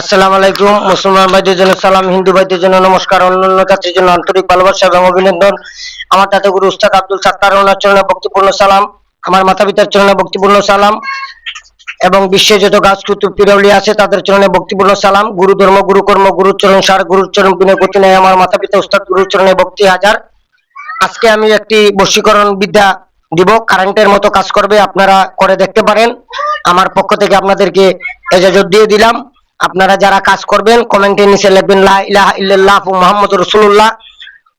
আসসালামু আলাইকুম। মুসলমান ভাইদের জন্য সালাম, হিন্দু ভাইদের জন্য নমস্কার, অন্যান্য জাতির জন্য আন্তরিক ভালোবাসা এবং অভিনন্দন। আমার দাদা গুরু উস্তাদ আব্দুল সাত্তার ওনার চরণে ভক্তিপূর্ণ সালাম, আমার মাতা পিতার চরণে ভক্তিপূর্ণ সালাম এবং বিশ্বে যত গাছ কুতুব পিরাউলি আছে তাদের চরণে ভক্তিপূর্ণ সালাম। গুরু ধর্ম, গুরু কর্ম, গুরুর চরণ সার, গুরুর চরণ বিনয় গতি নেয় আমার মাতা পিতা উস্তাদ গুরুর চরণে ভক্তি হাজার। আজকে আমি একটি বশীকরণ বিদ্যা দিব, কারেন্টের মতো কাজ করবে, আপনারা করে দেখতে পারেন। আমার পক্ষ থেকে আপনাদেরকে এজাজত দিয়ে দিলাম। আপনারা যারা কাজ করবেন কমেন্টের নিচে লিখবেন লা ইলাহা ইল্লাল্লাহ মুহাম্মাদুর রাসূলুল্লাহ,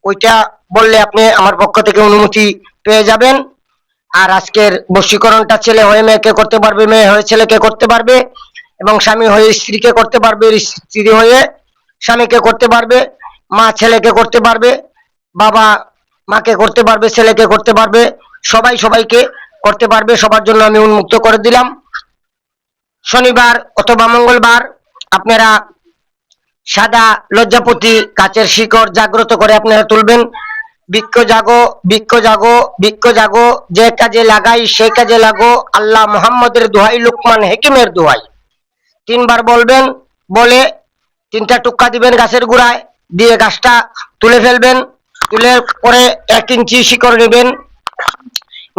ওইটা বললে আপনি আমার পক্ষ থেকে অনুমতি পেয়ে যাবেন। আর আজকের বশীকরণটা ছেলে হয়ে মেয়েকে করতে পারবে, মেয়ে হয়ে ছেলেকে করতে পারবে এবং স্বামী হয়ে স্ত্রীকে করতে পারবে, স্ত্রী হয়ে স্বামীকে করতে পারবে, মা ছেলেকে করতে পারবে, বাবা মাকে করতে পারবে, ছেলেকে করতে পারবে, সবাই সবাইকে করতে পারবে। সবার জন্য আমি উন্মুক্ত করে দিলাম। শনিবার অথবা মঙ্গলবার আপনারা সাদা লজ্জাপতি কাচের শিকড় জাগ্রত করে আপনারা তুলবেন। বৃক্ষ জাগো, বৃক্ষ জাগো, বৃক্ষ জাগো, যে কাজে লাগাই সে কাজে লাগো, আল্লাহ মুহাম্মদের দোহাই, লুকমান হেকিমের দোহাই। তিনবার বলবেন, বলে তিনটা টুক্কা দিবেন গাছের গোড়ায়, দিয়ে গাছটা তুলে ফেলবেন। তুলে পরে 1 ইঞ্চি শিকড় নেবেন।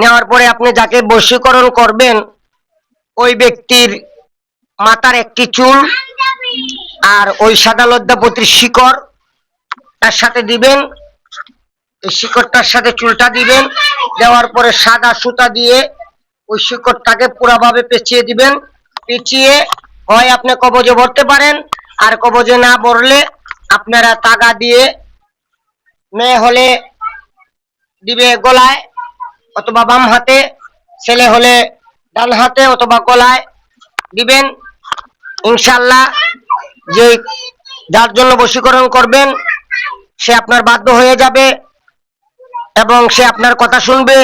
নেওয়ার পরে আপনি যাকে বশীকরণ করবেন ওই ব্যক্তির মাথার একটি চুল আর ওই সাদা লজ্জাপতির শিকড় তার সাথে দিবেন। এই শিকড়টার সাথে চুলটা দিবেন। দেওয়ার পরে সাদা সুতা দিয়ে ওই শিকড়টাকে পুরাভাবে পেঁচিয়ে দিবেন। পেঁচিয়ে হয় আপনি কবজে ভরতে পারেন, আর কবজে না ভরলে আপনারা তাগা দিয়ে, মেয়ে হলে দিবে গলায় অথবা বাম হাতে, ছেলে হলে ডান হাতে অথবা গলায় দিবেন। ইনশাআল্লাহ যে যার জন্য বশীকরণ করবেন সে আপনার বাধ্য হয়ে যাবে এবং সে আপনার কথা শুনবে।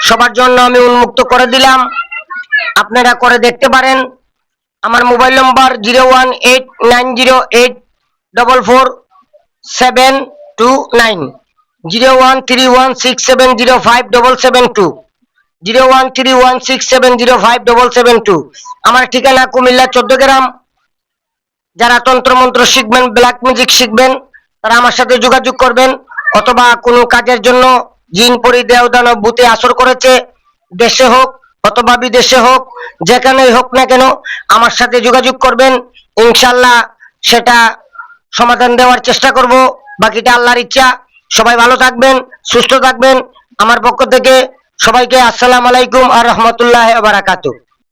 সবার জন্য আমি উন্মুক্ত করে দিলাম, আপনারা করে দেখতে পারেন। আমার মোবাইল নম্বর 01890844729, 01316705772, 01316705772। আমার ঠিকানা কুমিল্লা 14 গ্রাম। যারা তন্ত্রমন্ত্র শিখবেন, ব্ল্যাক মিউজিক শিখবেন, তারা আমার সাথে যোগাযোগ করবেন। অথবা কোনো কাজের জন্য জিন পরি দেওদানব ভূতে আসর করেছে, দেশে হোক অথবা বিদেশে হোক, যেখানেই হোক না কেন আমার সাথে যোগাযোগ করবেন। ইনশাআল্লাহ সেটা সমাধান দেওয়ার চেষ্টা করব। বাকিটা আল্লাহর ইচ্ছা। সবাই ভালো থাকবেন, সুস্থ থাকবেন। আমার পক্ষ থেকে সবাইকে আসসালামু আলাইকুম আর রহমতুল্লাহ ওয়া বারাকাতুহু।